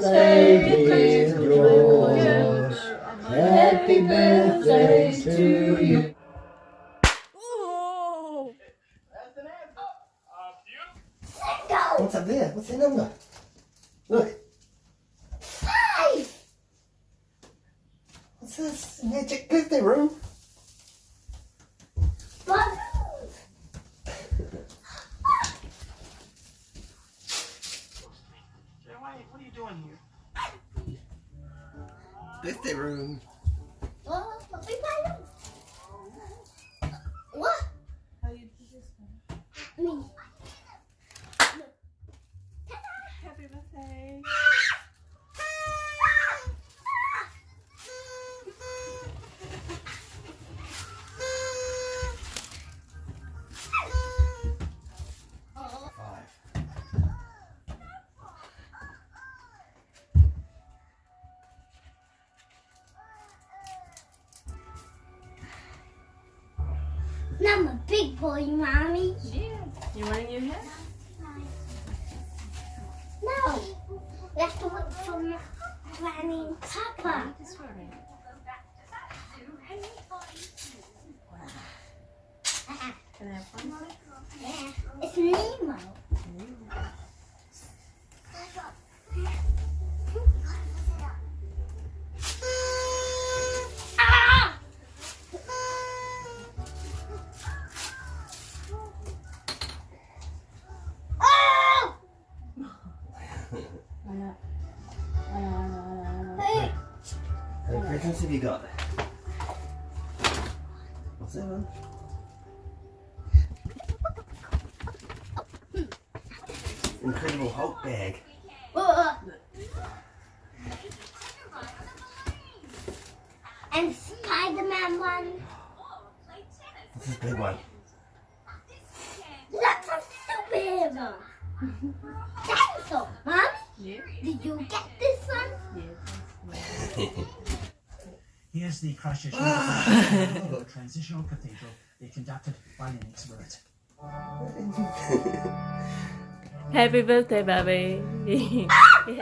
birthday, dear George. Happy birthday to you. What's up there? What's the number? Look. 5! What's this? Magic birthday room? What are you doing here? Birthday room. What? How you do this one? Me. Happy birthday. Now I'm a big boy, Mommy. Yeah. You wearing your hair? No. We have to wait for Granny and Papa. This wearing. Can I have one? Yeah. It's Nemo. How many presents have you got? What's that one? Incredible Hulk bag. And Spider-Man one. What's this big one? Lots of superhero. Dinosaur, Mommy. Yeah. Did you get this one? Yeah. Here's the Christchurch Transitional Cathedral, conducted by Nenek's Spirit. Happy birthday, baby. Happy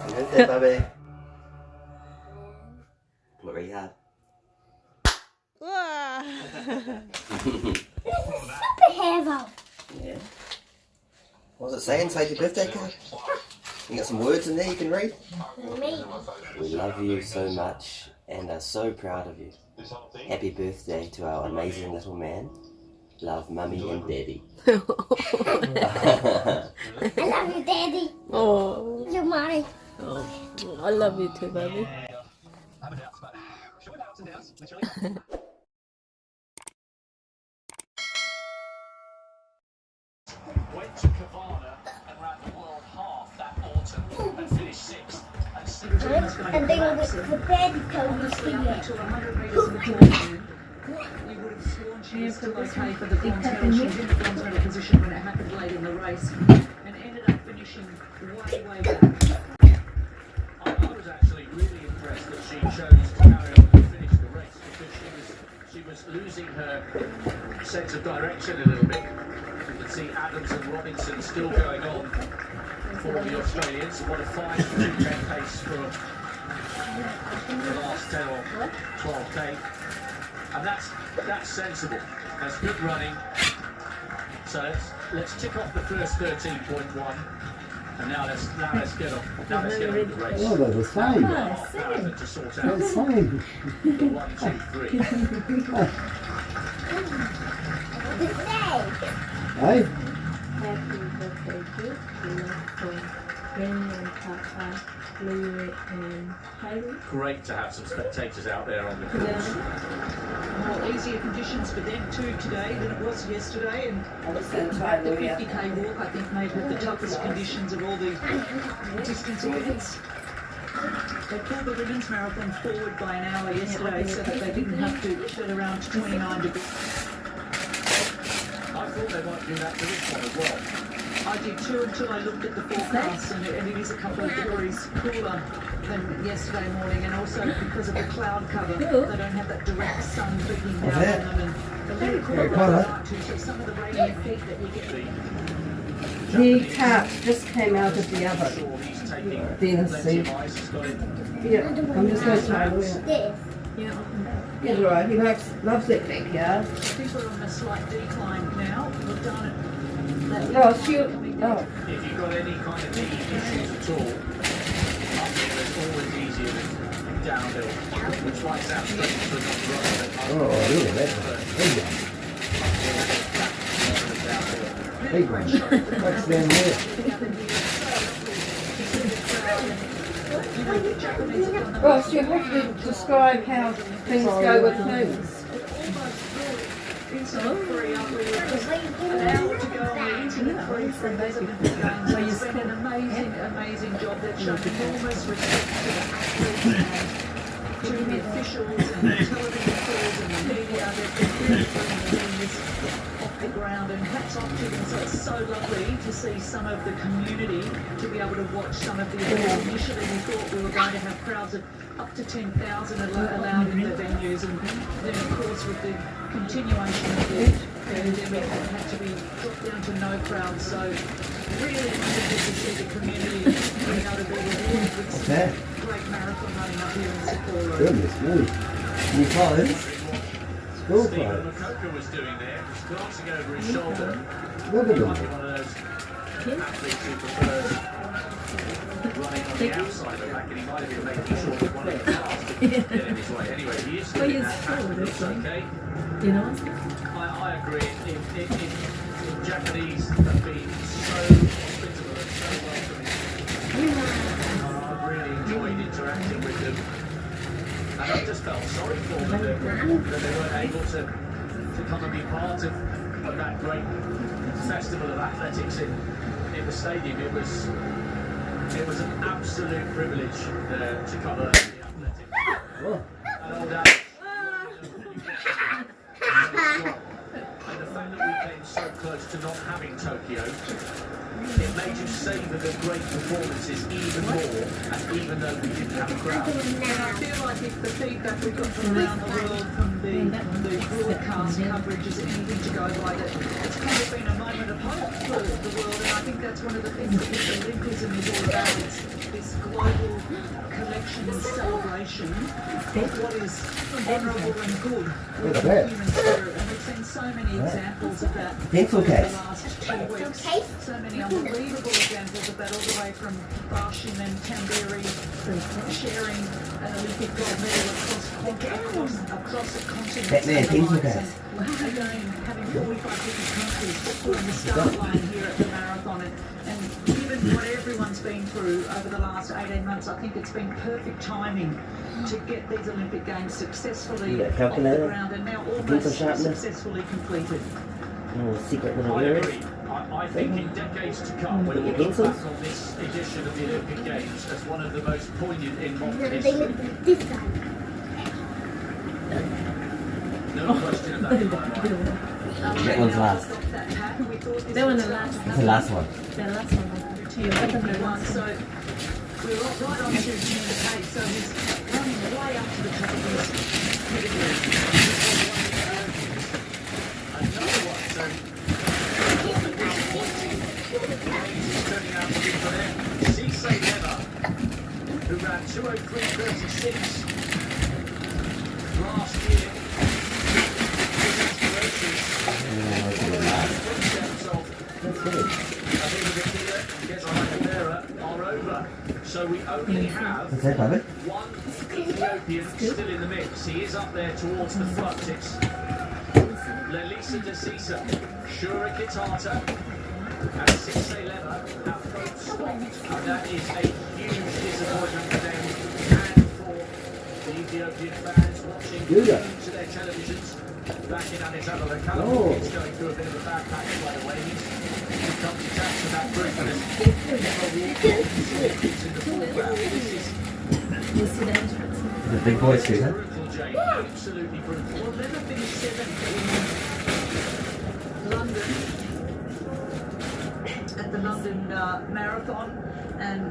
birthday, baby. Pull it really hard. Superhero. Yeah. What does it say inside your birthday card? You got some words in there you can read? Me. We love you so much and are so proud of you. Happy birthday to our amazing little man. Love, Mummy and Daddy. I love you, Daddy. Oh. You're mine. Oh, I love you too, baby. Went to Cabana and ran the world half that autumn and finished 6th. And they were the Daddy told me to To 100 metres before you would have sworn she was still okay for the bronze medal. She was in the bronze medal position when it happened late in the race and ended up finishing way back. I was actually really impressed that she chose to carry on and finish the race because she was losing her sense of direction a little bit. You can see Adams and Robinson still going on for the Australians. What a fine 2:10 pace for the last 10 or 12k. And that's sensible. That's good running. So let's tick off the first 13.1. And now let's get on. Now let's get on with the race. Oh, they're the same. Marathon to sort out They're the same. the 1, 2, 3. Hey? Happy birthday to you from Granny and Papa, Louie and Heidi. Great to have some spectators out there on the course. More easier conditions for them too today than it was yesterday, and the 50k walk I think made with the toughest conditions of all the distance events. They pulled the women's marathon forward by an hour yesterday so that they didn't have to get around 29 degrees. I thought they might do that for this one as well. I did too until I looked at the forecast, and it is a couple of degrees cooler than yesterday morning, and also because of the cloud cover, they don't have that direct sun beating down on them, and they're very cool Very cool, too, so some of the rainy heat that we get. Japanese. tart just came out of the oven. Sure, he's taking Then plenty see. of ice. He's got it. Yeah, I'm just going to try it. This. He's alright, he loves that backyard. I think we're on a slight decline now. We've done it. No, oh, If you've got any kind of knee issues at all, uphill is always easier than downhill. Which might sound strange for not running. Oh, really? That's big one. What's down there? Ross, you have to describe how things go with things. An hour to go on the internet free from Olympic Games. So it's been an amazing job. They've shown enormous respect to the athletes and to the officials and the television crews and the media. They've been really bringing this off the ground, and hats off to them. So it's so lovely to see some of the community to be able to watch some of the events. Initially we thought we were going to have crowds of up to 10,000 allowed in the venues, and then of course with the continuation of the pandemic it had to be dropped down to no crowds. So really wonderful to see the community being able to be rewarded with some great marathon running up here in Sapporo. Goodness me. New clothes? School Stephen clothes. Makoka was doing there, was glancing over his shoulder. Look at He might be them. one of those athletes who prefers running on the outside of the back, and he might have been making sure that one of the cars didn't get in his way. Anyway, he is doing that. That looks okay. You know? I agree. If Japanese have been so hospitable and so welcoming, I've really enjoyed interacting with them. And I just felt sorry for them that they weren't able to come and be part of that great festival of athletics in the stadium. It was an absolute privilege to cover the athletics. Oh. And all that. And the fact that we came so close to not having Tokyo, it made you savour the great performances even more, and even though we didn't have a crowd. And I feel like if the feedback we got from around the world from the broadcast coverage is anything to go by, that it's kind of been a moment of hope for the world, and I think that's one of the things that this Olympism is all about. It's this global collection and celebration of what is honourable and good with Look at the that. human spirit, and we've seen so many examples of that Pencil over the case. last 2 weeks. case. So many unbelievable examples of that, all the way from Barshin and Tamberi sharing an Olympic gold medal across a continent. Batman, pencil And case. again, having 45 different countries on the start line here at the marathon, and given what everyone's been through over the last 18 months, I think it's been perfect timing to get these Olympic Games successfully That off the calculator? ground and now Pencil almost sharpener? successfully completed. Oh, secret little I areas. agree. I think in decades to come, when we look Pencils? back on this edition of the Olympic Games as one of the most poignant in modern They history, look like this guy. no question of that in my mind. That one's last. That one the last. That's the last one. The last one. To your bottom the last. So we're right on to the pace. So he's running way up to the top of his pedigree. Another one, so turning out to be for them. Cisse Lever, who ran 2:03:36 last year. That's good. Are over. So we only have What's that, Bubba? one Ethiopian still in the mix. He is up there towards the front. It's Lelisa De Sisa, Shura Kitata, and Cisse Lever have both stopped. And that is a huge disappointment for them and for the Ethiopian fans watching Judah. to their televisions. Back in Addis Ababa, Callum Oh. is going through a bit of a bad patch, by the way. He's come to chat to that group and has never walked in the foreground. This is You see the entrance? The big boy street, huh? brutal, Jane. Absolutely brutal. Well, Lever finished 7th in London at the London Marathon, and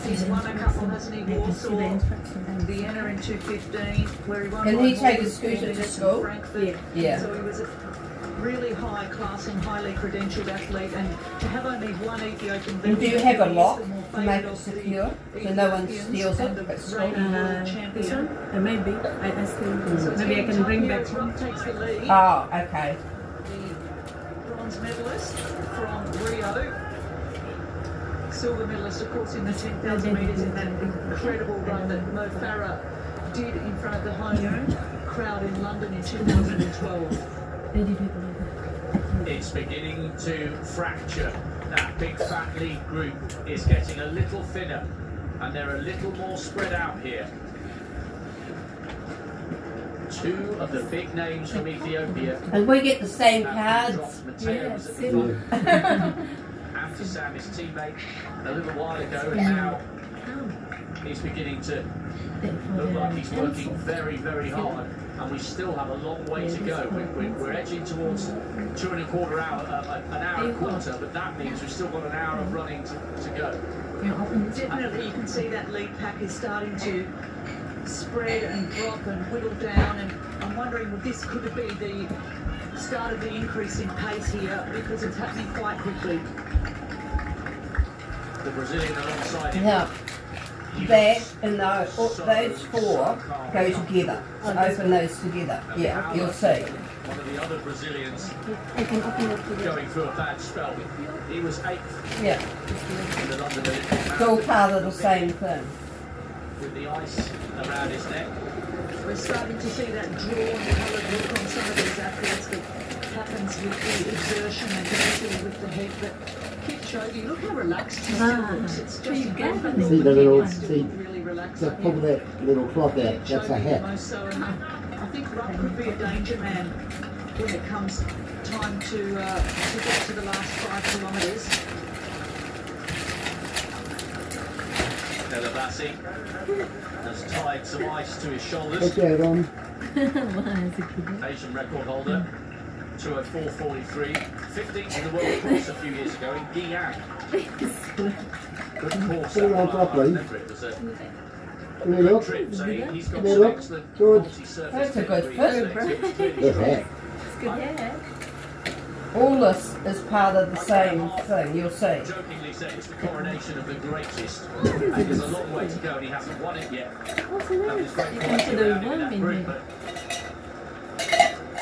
he's won a couple, hasn't he? Warsaw and Vienna in 2:15, where he won. Can by he take more his scooter than to school? Frankfurt. Yeah. So he was really high class and highly credentialed athlete, and to have only one Ethiopian. And do you have a lock to make it secure so no one steals it? This one? Maybe. I still, maybe I can bring back one. Takes the lead. Oh, okay. The bronze medalist from Rio. Silver medalist, of course, in the 10,000 metres in that incredible run that Mo Farah did in front of the home crowd in London in 2012. It's beginning to fracture. That big fat lead group is getting a little thinner, and they're a little more spread out here. Two of the big names from Ethiopia. And we get the same cards. Yes. Sam, his teammate, a little while ago, and now he's beginning to look like he's working very, very hard, and we still have a long way to go. We're edging towards 2.25 hours, an hour and a quarter, but that means we've still got an hour of running to go. Definitely, you can see that lead pack is starting to spread and drop and whittle down, and I'm wondering, would this could be the start of the increase in pace here, because it's happening quite quickly. The Brazilian alongside him. Now, that and those four go together. Open those together. Yeah, you'll see. One of the other Brazilians going through a bad spell. He was 8th. Yeah. In the London Olympic It's all part of the same thing. with the ice around his neck. We're starting to see that drawn coloured look on some of these athletes that happens with the exertion and particularly with the head. But Kipchoge, look how relaxed he still looks. It's just incredible. See the little, Still really relaxed. just pull that little cloth out, that's a hat. Most so, and I think Rupp could be a danger man when it comes time to get to the last 5 kilometres. Nelabasi has tied some ice to his shoulders. Put that on. Asian record holder, 2:04.43, 15th in the world course a few years ago in Dengan. Good course. Put it on properly. It was a Come here, look. trip, so he's got Come here, some look. excellent Good. multi-surface That's a good pedigree, fit. so it's clearly Good strong. hat. All this is part of the same thing, you'll see. Jokingly said it's the coronation of the greatest, and there's a long way to go, and he hasn't won it yet. And there's great quality around him in that group, but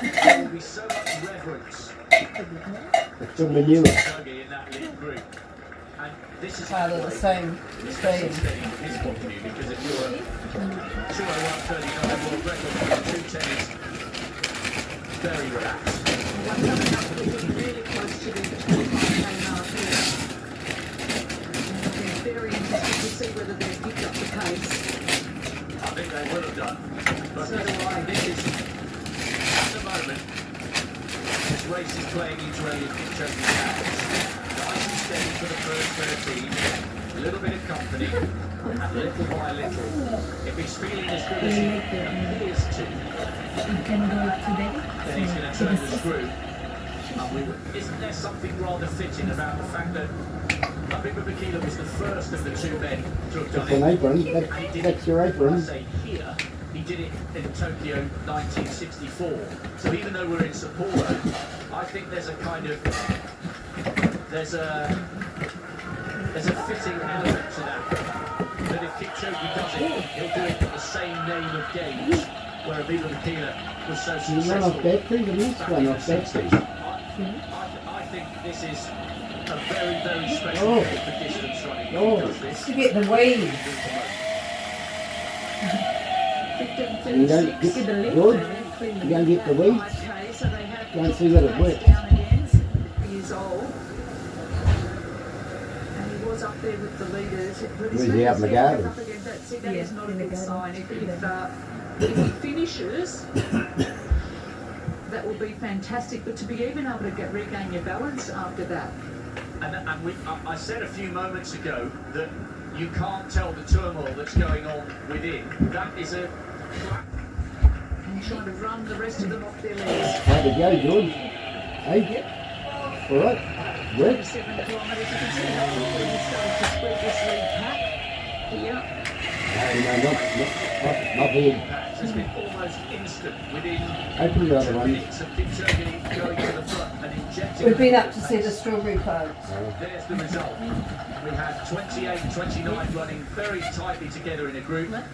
there will be so much reverence It's some manure. Kipchoge in that lead group. And this is Part of the same It's thing. fascinating from his point of view, because if you're a 2:01.39 world record, 2:10 is very relaxed. We're coming up really close to the 25k mark here. And they're very interested to see whether they've picked up the pace. I think they will have done. But So do I. this is, at the moment, this race is playing into Eliud Kipchoge's hands. Nice and steady for the first 13, a little bit of company, and little by little. If he's feeling as good as he appears to, You can go today. then he's going to turn the screw. And isn't there something rather fitting about the fact that I think Bakila was the first of the two men to have done It's an it? apron. And he did That's it, your when I apron. say here, he did it in Tokyo 1964. So even though we're in Sapporo, I think there's a kind of there's a fitting element to that. That if Kipchoge does it, he'll do it with the same name of games where Aviva Bakila was so You run off successful. battery, the next back one in off the battery. 60s. I think this is a very, very special Oh. day for distance running. Oh. Because this To get the weeds. You don't get good, you don't get the weeds. 5k, so they have Can't see that it works. down again, years old. And he was up there with the leaders. But his Was he out in the man's garden? up against that. See, that Yeah, is not a in the good garden. sign. If he finishes, that will be fantastic. But to be even able to regain your balance after that. And I said a few moments ago that you can't tell the turmoil that's going on within. That is a And trying to run the rest of them off their legs. How'd it go, George? Hey? All right. Works. 7 kilometres. You can see how quickly he started to spread this lead pack. here. Not food. That has been almost instant within I put the other 2 one. minutes of Kipchoge going to the front and injecting. We've been up to see the strawberry plants. There's the result. We had 28, 29 running very tightly together in a group, and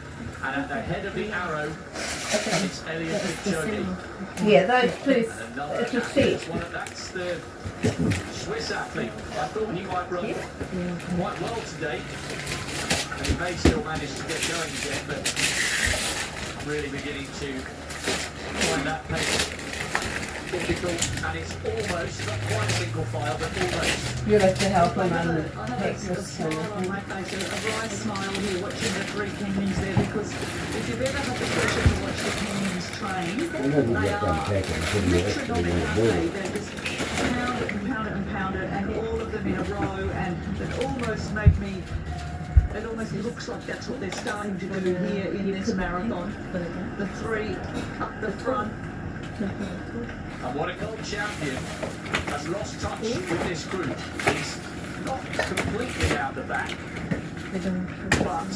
at the head of the arrow, it's Eliud Kipchoge. Yeah, those two. And another It's a athlete, set. that's the Swiss athlete. I thought he might run quite well today, and he may still manage to get going again, but I'm really beginning to find that pace difficult, and it's almost, not quite single file, but almost. You'll have to help him I have unpack a this smile on thing. my face, a wry smile here watching the 3 Kenyans there, because if you've ever had the pleasure to watch the Kenyans train, they are metronomic, they're just pound it and pound it and pound it, and all of them in a row, and it almost made me, it almost looks like that's what they're starting to do here in this marathon. The 3 up the front. And what a gold champion has lost touch with this group. He's not completely out the back, but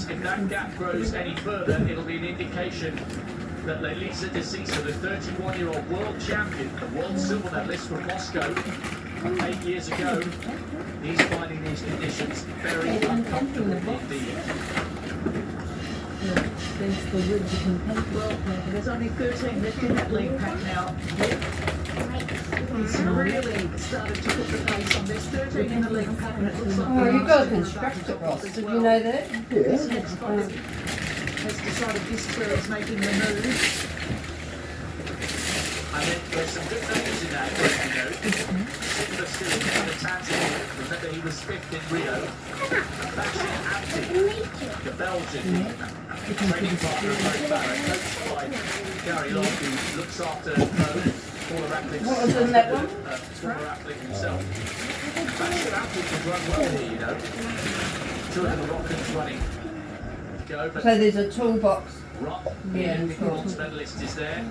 if that gap grows any further, it'll be an indication that Lelisa Desisa, the 31-year-old world champion, the world silver medalist from Moscow 8 years ago, he's finding these conditions very uncomfortable indeed. Well, there's only 13 left in that lead pack now. He's really started to put the pace on. There's 13 in the lead pack, and it looks like... Oh, you've got to construct it, Ross. Did you know that? This next one has decided this is where he's making the move. And then there's some good names in that, you know. Sigma still in the Tanzania. Remember, he was 5th in Rio. Bashir Abdi, the Belgian, training partner of Mo Farah, coached by Gary Locke, who looks after former athletes. What was in that one? Former athlete himself. Bashir Abdi can run well here, you know. 2 of the Moroccans running. Go, but So there's a toolbox. Rock, the Yeah, Olympic cool. bronze medalist, is there.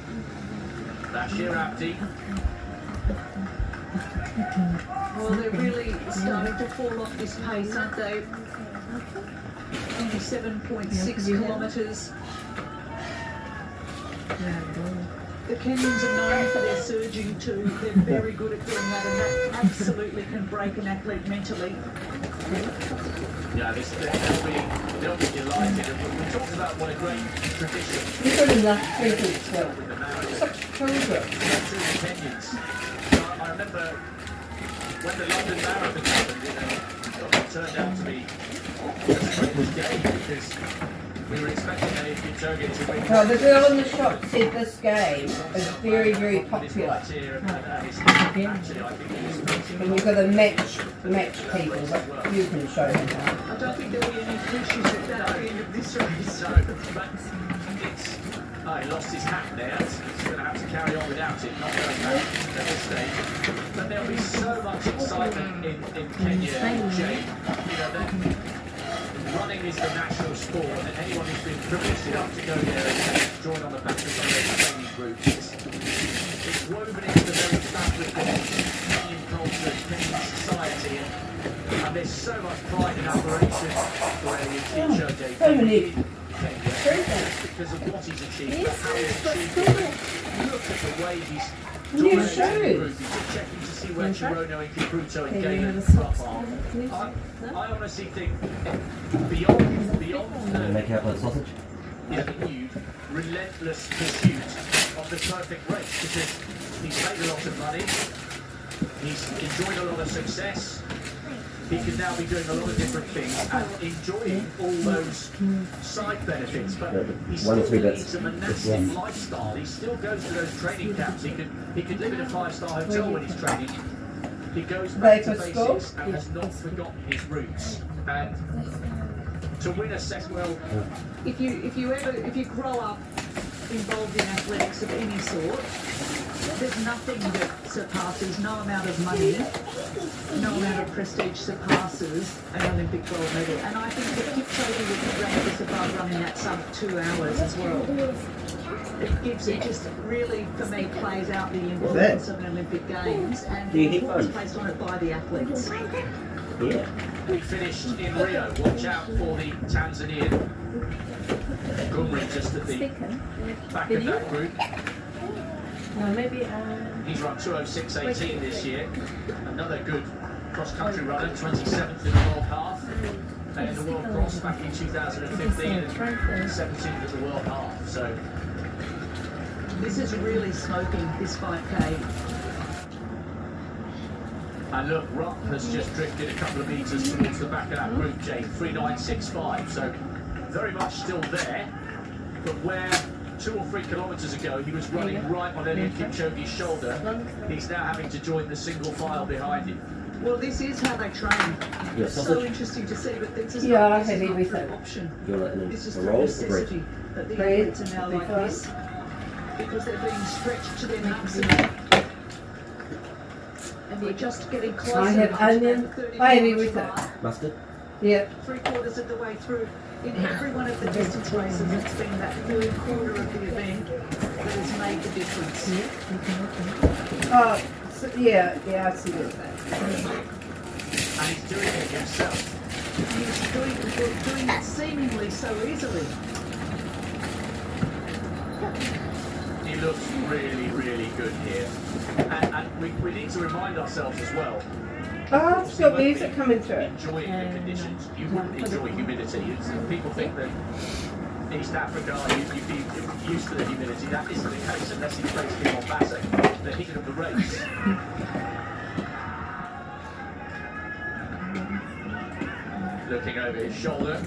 Bashir Abdi. Well, they're really starting to fall off this pace, aren't they? 27.6 kilometres. The Kenyans are known for their surging too. They're very good at doing that, and that absolutely can break an athlete mentally. Yeah, they'll be delighted. And we talked about what a great tradition You've got enough people still. with the marathon. Such children. To the Kenyans. I remember when the London Marathon happened, it turned out to be a strange day because we were expecting Eliud Kipchoge to win. Oh, the girl in the shop said this game is very, very popular. Actually, I think it was And you've got to match people, but you can show them how. I don't think there'll be any issues at the end of this race. so, but it's, he lost his hat there. He's going to have to carry on without it, not going back at this stage. But there'll be so much excitement in Kenya, Jane. You know, running is the national sport, and anyone who's been privileged enough to go there and join on the back of some of those training groups, it's woven into the very fabric of Kenyan culture, Kenyan society, and there's so much pride and admiration for Eliud Kipchoge. So many. Kenya, just because of what he's achieved, but how he's achieved it. Look at the way he's New dominating the shoes. group. He's just checking to see where Chirono and Kipruto and Galen and Ruff are. I honestly think beyond Make out like sausage? the renewed, relentless pursuit of the perfect race, because he's made a lot of money, he's enjoyed a lot of success, he can now be doing a lot of different things and enjoying all those side benefits, but he still leads a monastic lifestyle. He still goes to those training camps. He could live in a 5-star hotel when he's training. He goes back to basics and has not forgotten his roots. And to win a second, well, If you grow up involved in athletics of any sort, there's nothing that surpasses, no amount of money, no amount of prestige surpasses an Olympic gold medal. And I think that Kipchoge would rank this above running at sub 2 hours as well. It just really, for me, plays out the importance of an Olympic Games and the importance placed on it by the athletes. Yeah. He finished in Rio. Watch out for the Tanzanian. Gumri just at the back of that group. No, maybe He's run 2:06.18 this year. Another good cross-country runner, 27th in the world half. And the world cross back in 2015 and 17th in the world half. So This is really smoking, this 5K. and look, Rupp has just drifted a couple of metres towards the back of that group, Jane, 3:9.65. So very much still there, but where 2 or 3 kilometres ago he was running right on Eliud Kipchoge's shoulder, he's now having to join the single file behind him. Well, this is how they train. Yes, So sausage. interesting to see, but this is Yeah, I not, have this is not everything. an option. You're like This is the through rolls, the bread. necessity that the Bread, athletes are now like before. this, because they're being stretched to their maximum. And we're just getting closer. I have to onion. that 30 I have kilometre everything. mark. Mustard? Yeah. 3/4 of the way through. In every one of the distance races, it's been that third quarter of the event that has made the difference. Oh, so, yeah, I see that. And he's doing it himself. He's doing it seemingly so easily. He looks really, really good here. And we need to remind ourselves as well, Oh, it's got music coming through. enjoying the conditions. You wouldn't enjoy humidity. People think that East Africa, you'd be used to the humidity. That isn't the case unless he's racing in Mombasa, the heat of the race. Looking over his shoulder.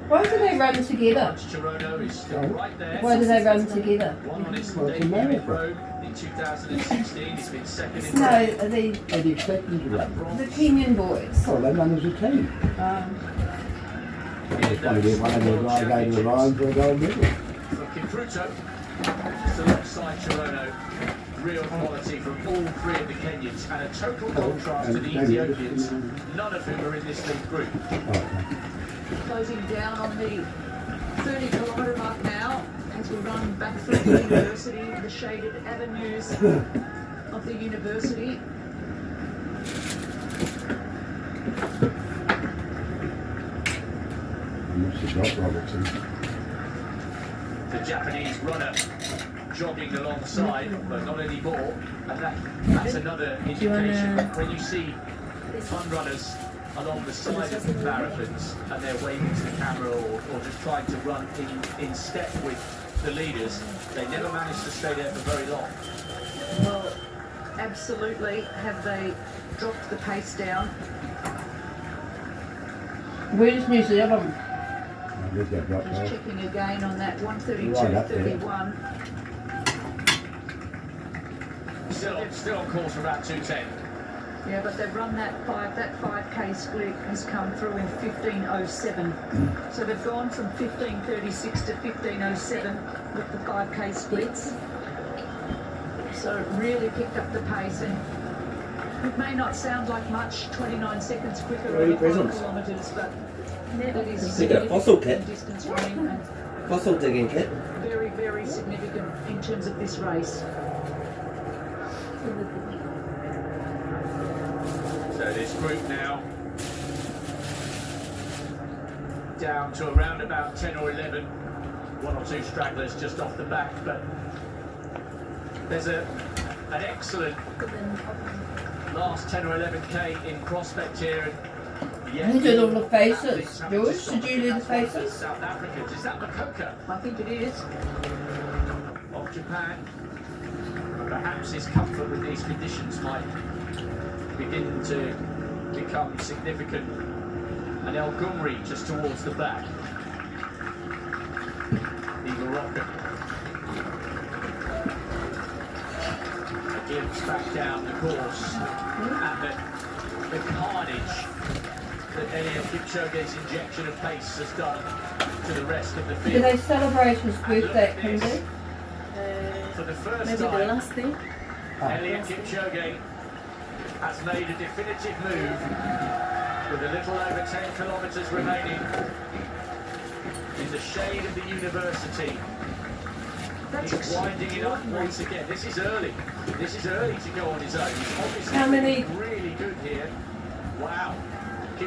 Why do they run together? Chirono is still right there. Why do they run together? One on his Well, it's debut in America. Rome in 2016. He's been second in No, Rome. the How do you expect them to run? the Kenyan boys. Oh, they run as a team. It's funny, get one of the guys go to the line for a gold medal. Looking Fruto, just alongside Chirono. Real quality from all 3 of the Kenyans, and a total contrast to the Ethiopians, none of whom are in this lead group. Oh, okay. Closing down on the 30-kilometre mark now as we run back through the university, the shaded avenues of the university. I must have got Robertson. The Japanese runner jogging alongside, but not anymore. And that's another indication when you see fun runners along the side of the marathons and they're waving to the camera or just trying to run in step with the leaders, they never manage to stay there for very long. Well, absolutely. Have they dropped the pace down? Where's New Zealand? I did that drop Just there. checking again on that Right up there. 132.31. Still on course for about 2:10. Yeah, but they've run that 5K split has come through in 15:07. So they've gone from 15:36 to 15:07 with the 5K splits. So it really picked up the pace, and it may not sound like much, 29 seconds quicker Where are your over 5 presents? kilometres, but that is You got a fossil kit? in distance running and Fossil digging kit. very, very significant in terms of this race. So this group now down to around about 10 or 11. 1 or 2 stragglers just off the back, but there's an excellent last 10 or 11k in prospect here. And Who did all the faces? George, did you do the faces? South Africans. Is that Makoka I think it is. of Japan? Perhaps his comfort with these conditions might begin to become significant. And El Gumri just towards the back. The Moroccan. Gives back down the course. And the carnage that Eliud Kipchoge's injection of pace has done to the rest of the Do field. they celebrate his birthday at Kimberley? For the first maybe the time, last thing. Eliud Kipchoge has made a definitive move with a little over 10 kilometres remaining in the shade of the university. He's winding it up once again. This is early. This is early to go on his own. He's obviously How many- really good here. Wow.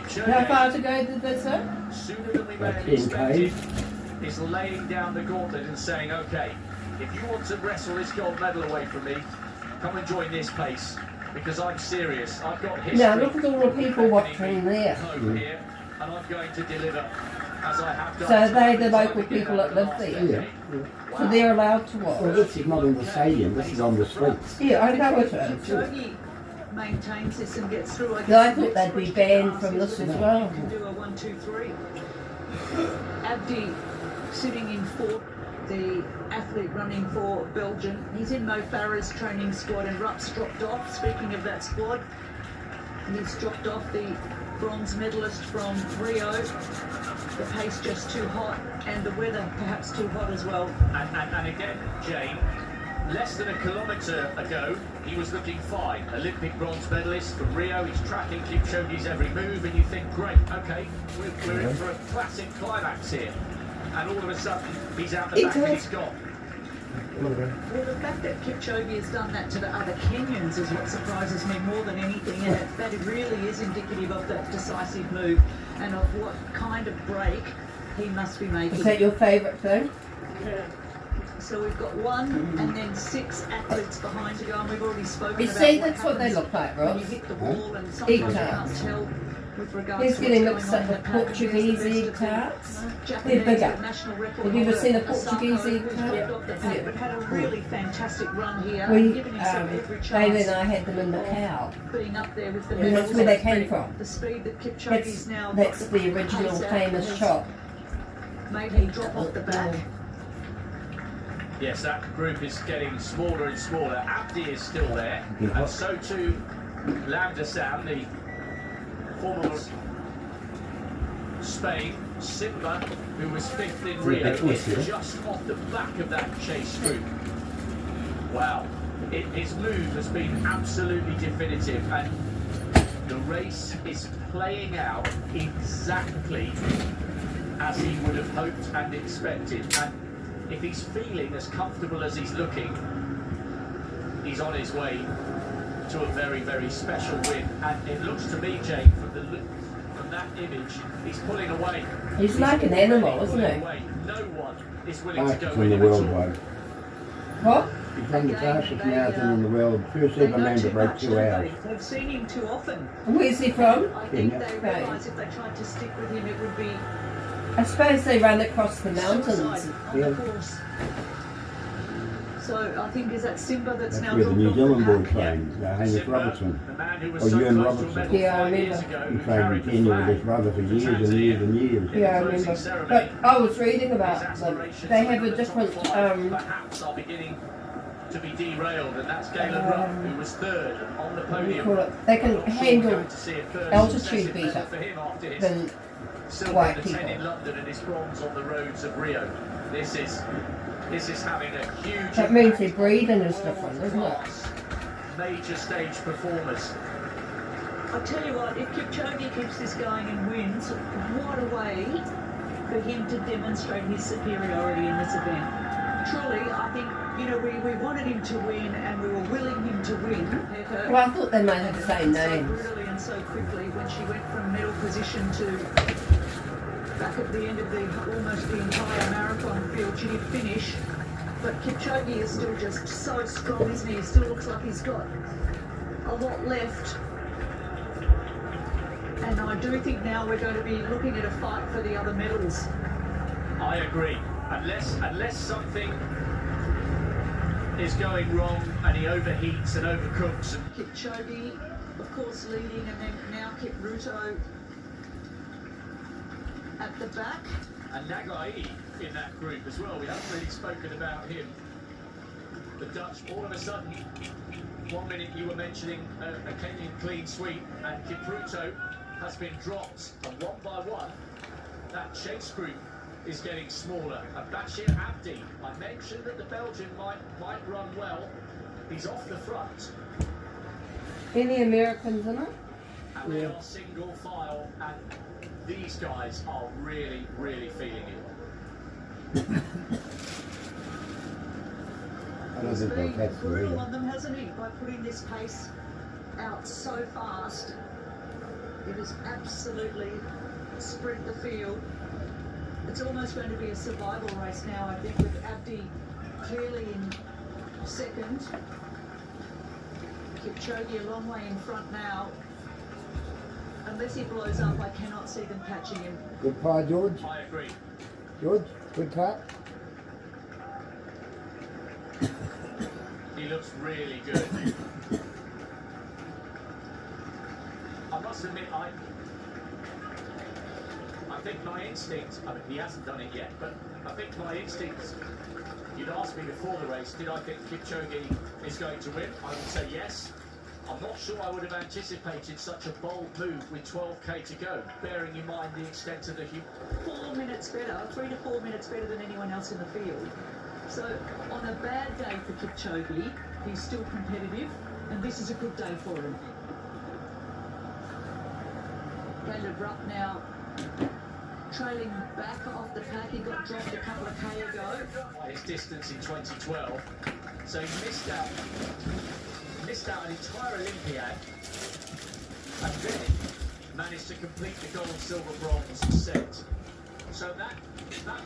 How far to go did they say? Sooner than we may have 10 expected, km. is laying down the gauntlet and saying, okay, if you want to wrestle this gold medal away from me, come and join this pace, because I'm serious. I've got history. Now look at all the people watching there. Over here, and I'm going to deliver as I have done. So they're the local people that live there. Yeah. So they're allowed to Well, watch. this is not in the stadium, this is on the streets. Yeah, I know it is. Kipchoge maintains this and gets through. No, I thought they'd be banned from this as well. You can do a 1, 2, 3. Abdi sitting in fourth, the athlete running for Belgium. He's in Mo Farah's training squad, and Rupp's dropped off. Speaking of that squad, he's dropped off the bronze medalist from Rio. The pace just too hot, and the weather perhaps too hot as well. And again, Jane, less than a kilometre ago, he was looking fine. Olympic bronze medalist from Rio. He's tracking Kipchoge's every move, and you think, great, okay, we're in for a classic climax here. And all of a sudden, he's out the back and he's gone. Well, the fact that Kipchoge has done that to the other Kenyans is what surprises me more than anything, and that it really is indicative of that decisive move and of what kind of break he must be making. Is that your favourite thing? So we've got 1 and then 6 athletes behind to go, and we've already spoken You about see, what that's what they happens look like, when Ross. you hit the wall, and sometimes you can't tarts. tell with regards He's to getting what's mixed going up on with in the pattern. Portuguese Who's the egg best of tarts. the They're bigger. national record Have you ever holder, seen a Asako, Portuguese egg who's tart? dropped off the pack, but had a really fantastic run here, We, giving himself every chance. Bailey and I had them in the cow. Being up there with the And that's medals. where they came from. The speed that Kipchoge's now That's got the original pace out famous has shop. made him drop off the back. Yes, that group is getting smaller and smaller. Abdi is still there, and so too Lamdasan, the former Spain. Simba, who was 5th in Rio, is just off the back of that chase group. Wow, his move has been absolutely definitive, and the race is playing out exactly as he would have hoped and expected. And if he's feeling as comfortable as he's looking, he's on his way to a very, very special win. And it looks to me, Jane, from that image, he's pulling away. He's like an animal, isn't he? No one is willing to go Fastest with in the him world, at all. though. What? He's done the fastest marathon in the world. First ever man to break 2 hours. They've seen him too often. Where's he from? I think Kenya. they realise if they tried to stick with him, it would be I suppose they run across the mountains. suicide on Yeah. the course. So I think is that Simba that's That's now where the dropped New off Zealand the boy pack? trained, Hamish Simba, Robertson. the man who was Or so Ewan close to a Robertson. medal Yeah, I 5 years remember. ago, He who trained carried in the Kenya with flag his brother for in years and Tanzania years and years. in Yeah, I the closing remember. ceremony. But I was reading His about them. aspirations They for have a the top different, five perhaps are beginning to be derailed, and that's Galen Rupp, who was 3rd on the what do you podium. call it? They can Not sure we're handle going to see a third altitude successive medal better for him after his than silver white in the 10 in people. London and his bronze on the roads of Rio. This is having a huge That means impact their breathing is on different, isn't it? class major stage performers. I tell you what, if Kipchoge keeps this going and wins, what a way for him to demonstrate his superiority in this event. Truly, I think, we wanted him to win and we were willing him to win. Well, I thought they might have the same So names. brutally and so quickly when she went from medal position to back at the end of almost the entire marathon field, she did finish. But Kipchoge is still just so strong, isn't he? He still looks like he's got a lot left. And I do think now we're going to be looking at a fight for the other medals. I agree. Unless something is going wrong and he overheats and overcooks. And Kipchoge, of course, leading, and then now Kipruto at the back. And Nagai in that group as well. We haven't really spoken about him. The Dutch, all of a sudden, 1 minute you were mentioning a Kenyan clean sweep, and Kipruto has been dropped, and one by one, that chase group is getting smaller. And Bashir Abdi, I mentioned that the Belgian might run well. He's off the front, Any Americans in it? and they are single file, and these guys are really, really feeling it. I don't think they'll catch the Brutal either. on them, hasn't he? By putting this pace out so fast. It is absolutely spread the field. It's almost going to be a survival race now, I think, with Abdi clearly in second. Kipchoge a long way in front now. Unless he blows up, I cannot see them catching him. Good try, George. I agree. George, good try. He looks really good. I must admit, I think my instinct, I mean, he hasn't done it yet, but I think my instinct, you'd asked me before the race, did I think Kipchoge is going to win? I would say yes. I'm not sure I would have anticipated such a bold move with 12k to go, bearing in mind the extent of the... 4 minutes better, 3 to 4 minutes better than anyone else in the field. So on a bad day for Kipchoge, he's still competitive, and this is a good day for him. Caleb Rupp now trailing back off the pack. He got dropped a couple of K ago. His distance in 2012, so he missed out an entire Olympiad, and then managed to complete the gold, silver, bronze set. So that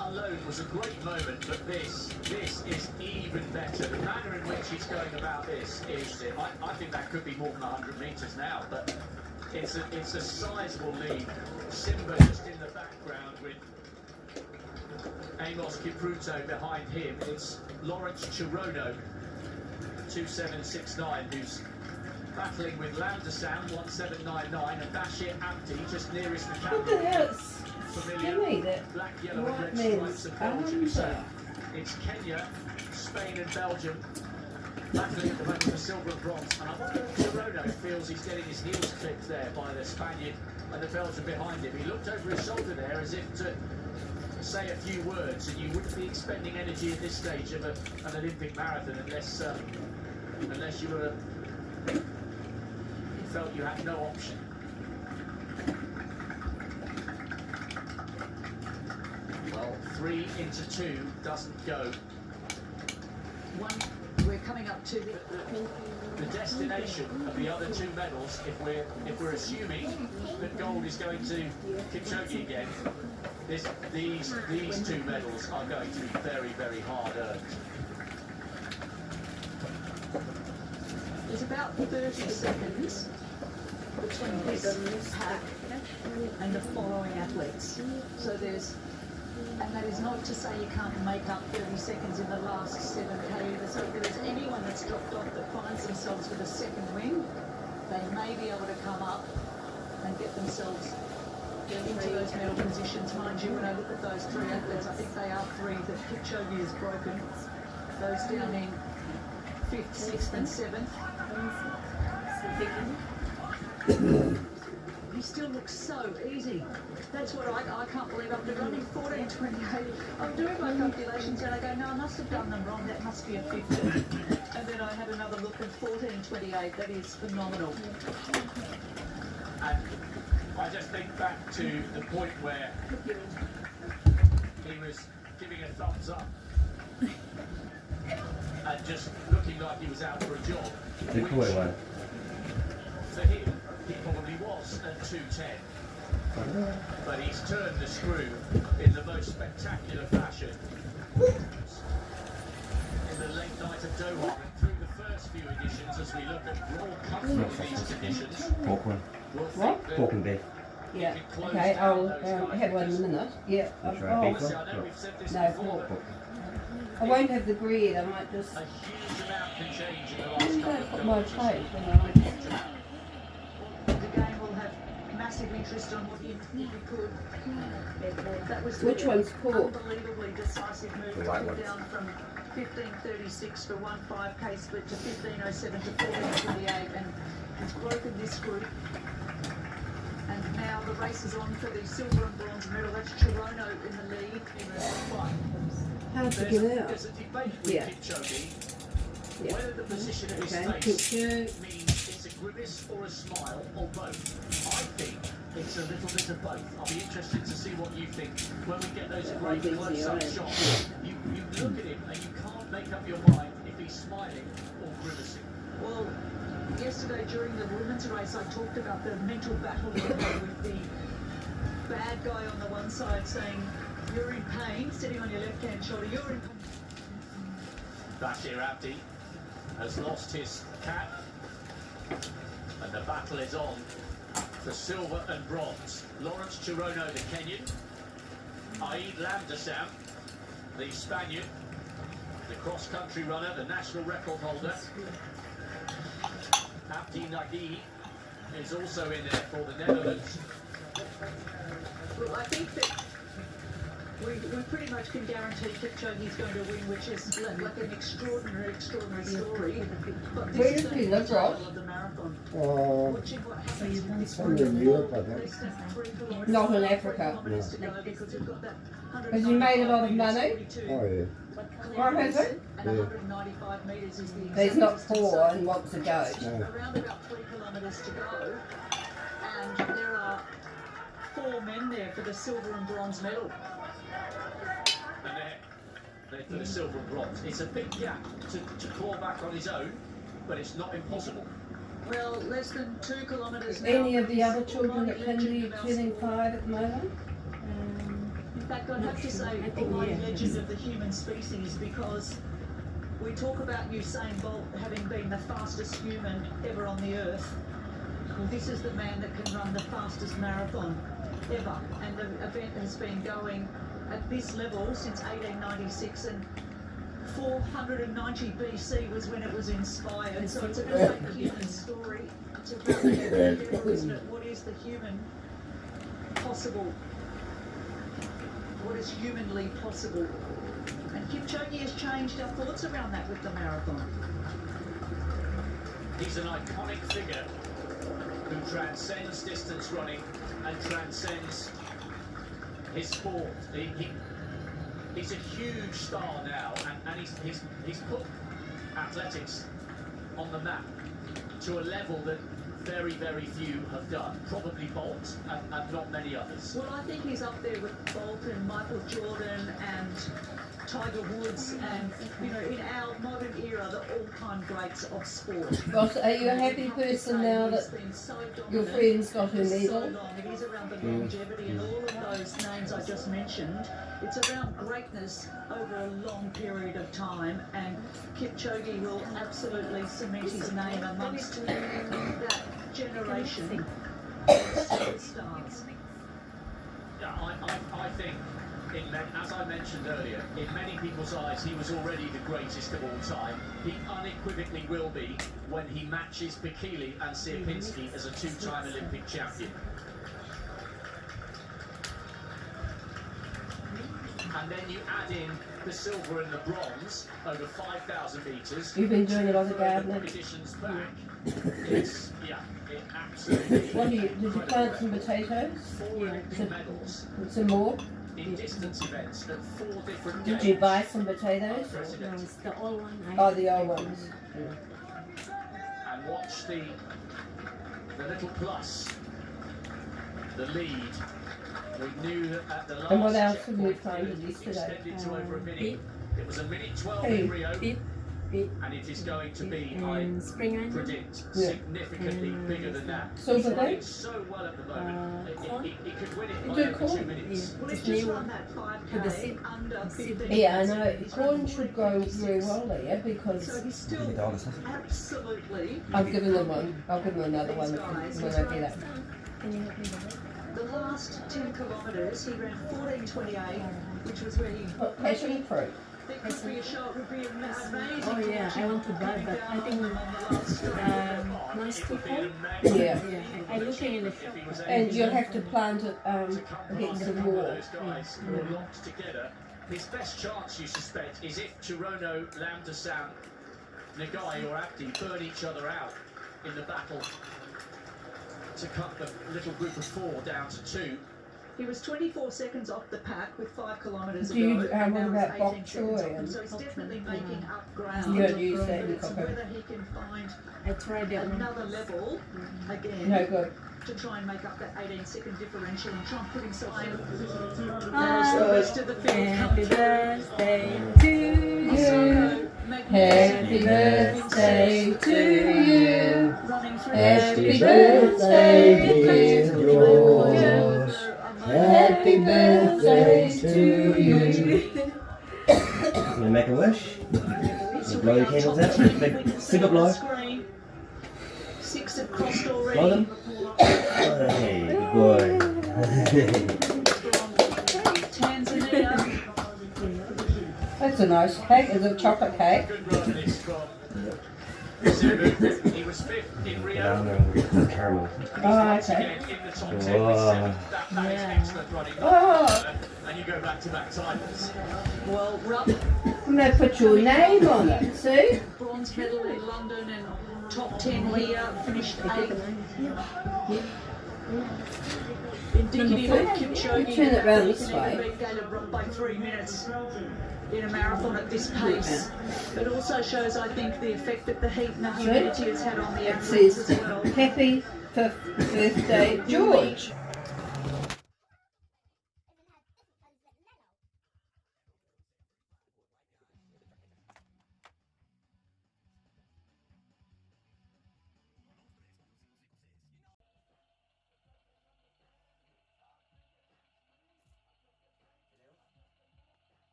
alone was a great moment, but this is even better. The manner in which he's going about this is, I think that could be more than 100 metres now, but it's a sizable lead. Simba just in the background with Amos Kipruto behind him. It's Lawrence Chirono, 2769, who's battling with Landesam, 1799, and Bashir Abdi just nearest the camera. Look at this. Familiar black, yellow and red stripes of Belgium. So it's Kenya, Spain and Belgium battling at the moment for silver and bronze. And I wonder if Chirono feels he's getting his heels clipped there by the Spaniard and the Belgian behind him. He looked over his shoulder there as if to say a few words, and you wouldn't be expending energy at this stage of an Olympic marathon unless you were you felt you had no option. Well, 3 into 2 doesn't go. We're coming up to The destination of the other 2 medals, if we're assuming that gold is going to Kipchoge again, these 2 medals are going to be very, very hard earned. There's about 30 seconds between this pack and the following athletes. So and that is not to say you can't make up 30 seconds in the last 7k either. So if there's anyone that's dropped off that finds themselves with a second win, they may be able to come up and get themselves into those medal positions. Mind you, when I look at those 3 athletes, I think they are 3 that Kipchoge has broken. Those down in 5th, 6th and 7th. He still looks so easy. That's what I can't believe. After running 14:28, I'm doing my calculations and I go, no, I must have done them wrong. That must be a 50. And then I had another look at 14:28. That is phenomenal. And I just think back to the point where he was giving a thumbs up and just looking like he was out for a job. Which, for him, he probably was at 2:10. But he's turned the screw in the most spectacular fashion in the late night of Doha, and through the first few editions, as we look at raw comfort in these conditions, we'll think that Pork and beef. Yeah. Okay, I'll have one in a minute. Yeah. obviously, I know we've said this No, before, pork. I won't have the bread. I might just. but a huge amount can change in the I last don't couple put of my days. plate. You know. The game will have massive interest on what if we could. That was Which one's pork? unbelievably decisive move. The white Coming ones. down from 15:36 for 1.5k split to 15:07 to 14:28, and he's broken this group. And now the race is on for the silver and bronze medal. That's Chirono in the lead in the fight. Hard to get out. There's a debate with Yeah. Kipchoge Yeah. whether the position of his Okay, face picture. means it's a grimace or a smile or both. I think it's a little bit of both. I'll be interested to see what you think when we get those great close-up shots. You look at him and you can't make up your mind if he's smiling or grimacing. Well, Yesterday during the women's race, I talked about the mental battle with the bad guy on the one side saying, "You're in pain," sitting on your left-hand shoulder. "You're in pain." Bashir Abdi has lost his cap, and the battle is on for silver and bronze. Lawrence Chirono, the Kenyan, Aid Lamdasam, the Spaniard, the cross-country runner, the national record holder. Abdi Nagi is also in there for the Netherlands. Well, I think that we pretty much can guarantee Kipchoge's going to win, which is like an extraordinary story. But Where this does is he the live, style Ross? of the marathon. Oh, Watching what happens with this I'm in Europe, I think. less than 3 kilometres. Not in Africa. kilometres to go because we've got that Has he made a lot of money? 195 Oh, yeah. What has it? and Yeah. 195 metres is the He's not exact distance. poor and wants to go. No. Around about 3 kilometres to go, and there are 4 men there for the silver and bronze medal. And they're for the silver and bronze. It's a big gap to claw back on his own, but it's not impossible. Well, less than 2 kilometres now. Any of the other children at Kennedy turning 5 at the moment? In fact, I'd have to say the legend of the human species, because we talk about Usain Bolt having been the fastest human ever on the earth. Well, this is the man that can run the fastest marathon ever, and the event has been going at this level since 1896, and 490 BC was when it was inspired. So it's a great human story. It's about the endeavour, isn't it? What is the human possible? What is humanly possible? And Kipchoge has changed our thoughts around that with the marathon. He's an iconic figure who transcends distance running and transcends his sport. He's a huge star now, and he's put athletics on the map to a level that very, very few have done. Probably Bolt and not many others. Well, I think he's up there with Bolt and Michael Jordan and Tiger Woods, and in our modern era, the all-time greats of sport. Ross, are you a happy person now that your friend's got her so medal? long. It is around the longevity and all of those names I just mentioned. It's around greatness over a long period of time, and Kipchoge will absolutely cement his name amongst that generation of superstars. Yeah, I think, as I mentioned earlier, in many people's eyes, he was already the greatest of all time. He unequivocally will be when he matches Bekele and Sierpinski as a 2-time Olympic champion. And then you add in the silver and the bronze over 5,000 metres. You've been doing a lot of gardening. Competitions back. It absolutely. Did you plant some potatoes? 4 Olympic medals Some more? in distance events at 4 different Did games. you buy some potatoes? President. No, it's the old one. Oh, the old ones. And watch the little plus, the lead. We knew that at the last And what else have you checkpoint, planted it yesterday? extended to over a minute. It was a minute 12 Hey, in Rio, Beet, and it is going to be, I and spring onion. predict, Yeah. significantly bigger than that. Silver He's running beet? so well at the moment. Corn? He could win it You by do over corn? 2 minutes. Well, It's he's just new run one. that With the 5K seed. under Seed. 15 Yeah, I minutes. know. He's Corn run should grow 46. very well there So because he's still absolutely. I've given them one. I'll give them another one when I get it. Can you help me with it? The last 10 kilometres, he ran 14:28, which was where he. Passion fruit. That could be a show. It would be amazing. Oh yeah, I want to buy, but I think mine's too cold. Yeah. Yeah, I'm looking in the shop. And you'll have to plant it get some more. Those guys who are locked together. His best chance, you suspect, is if Chirono, Lamdasam, Nagai or Abdi burn each other out in the battle to cut the little group of 4 down to 2. He was 24 seconds off the pack with 5 kilometres Do ago. you and what now about he's bok 18 seconds off choy? him, so he's definitely making up ground. You don't use that But in it's cocoa. whether he can find I tried that one. another level again No good. to try and make up that 18-second differential and try and put himself in. Oh, As the rest of the field come happy through. birthday to you. Happy birthday to you. Happy birthday, dear George. Happy birthday to you. I'm gonna make a wish. You blow your candles out. Big super blow. 6 have crossed already. Blow them. Hey, good boy. Tanzania. That's a nice cake. Is it chocolate cake? He was fifth in Rio. Caramel. Oh, okay. In the top 10 with 7. That is excellent running. Oh, And you go back-to-back titles. Well, and they put your name on it. See? bronze medal in London and top 10 here, finished 8th. Indicative of Kipchoge. Turn it round this way. By 3 minutes in a marathon at this pace. It also shows, I think, the effect that the heat and the humidity has had on the It athletes says, as well. Happy 5th birthday, George.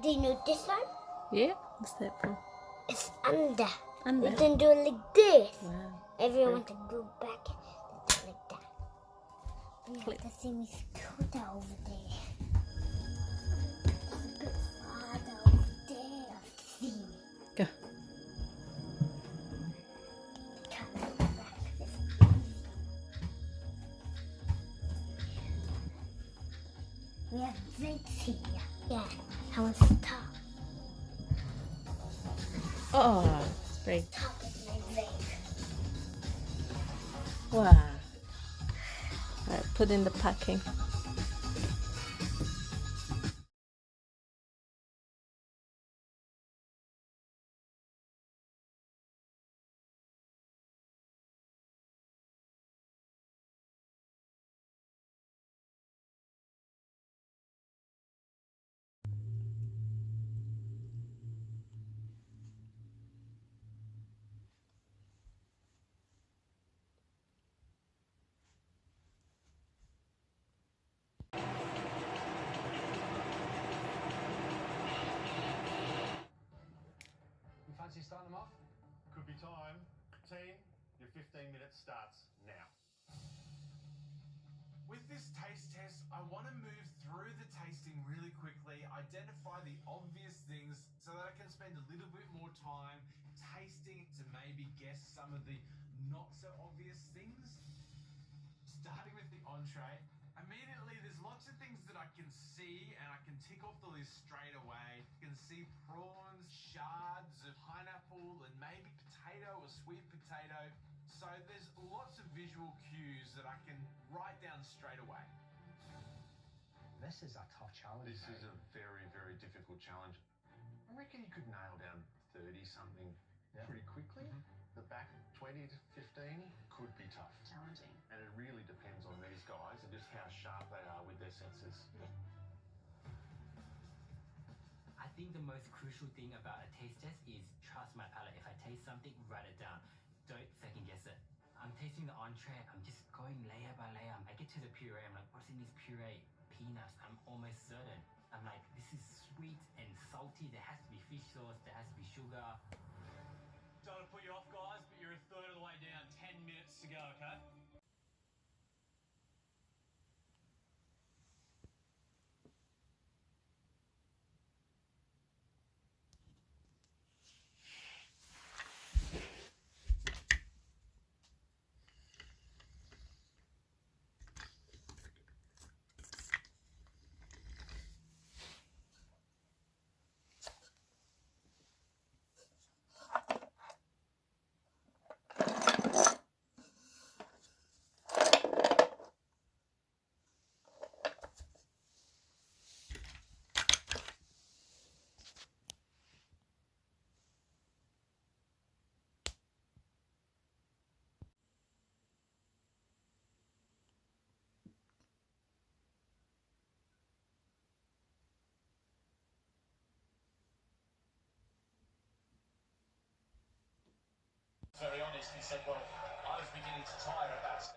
Do you know this one? Yeah, what's that for? It's under. Under? You can do it like this. Wow. If you want to go back, do it like that. You Click. have to see me scooter over there. A bit farther over there. See me. Go. Come back. We have vents here. Yeah. I want to top. Oh, great. Top is my vent. Wow. Alright, put in the packing. You fancy starting them off? Could be time. Team, your 15 minutes starts now. With this taste test, I want to move through the tasting really quickly, identify the obvious things so that I can spend a little bit more time tasting to maybe guess some of the not so obvious things. Starting with the entree, immediately there's lots of things that I can see and I can tick off the list straight away. I can see prawns, shards of pineapple and maybe potato or sweet potato. So there's lots of visual cues that I can write down straight away. This is a tough challenge. This is a very, very difficult challenge. I reckon you could nail down 30-something pretty quickly. The back 20 to 15 could be tough. Challenging. And it really depends on these guys and just how sharp they are with their senses. I think the most crucial thing about a taste test is trust my palate. If I taste something, write it down. Don't second guess it. I'm tasting the entree. I'm just going layer by layer. I get to the puree. I'm like, what's in this puree? Peanuts. I'm almost certain. I'm like, this is sweet and salty. There has to be fish sauce. There has to be sugar. Don't want to put you off, guys, but you're a third of the way down. 10 minutes to go, okay? very honest. He said, well, I was beginning to tire of that.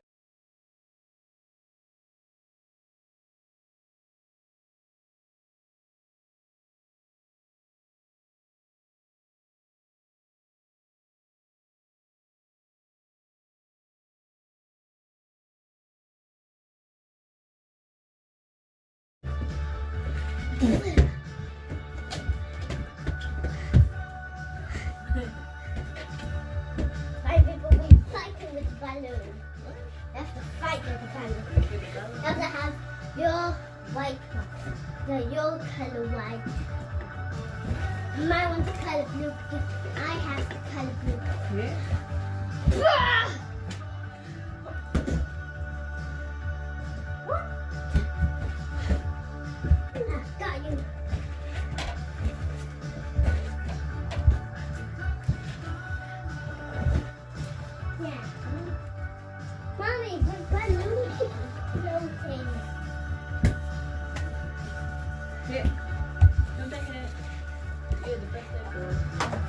Five people will fighting with the balloon. You have to fight with the balloon. You have to have your white one. Your color white. My one's color blue because I have the color blue. Yeah. Ah! Got you. Yeah. Mommy, the balloon is floating. Here. Come back here. Here, the birthday boy.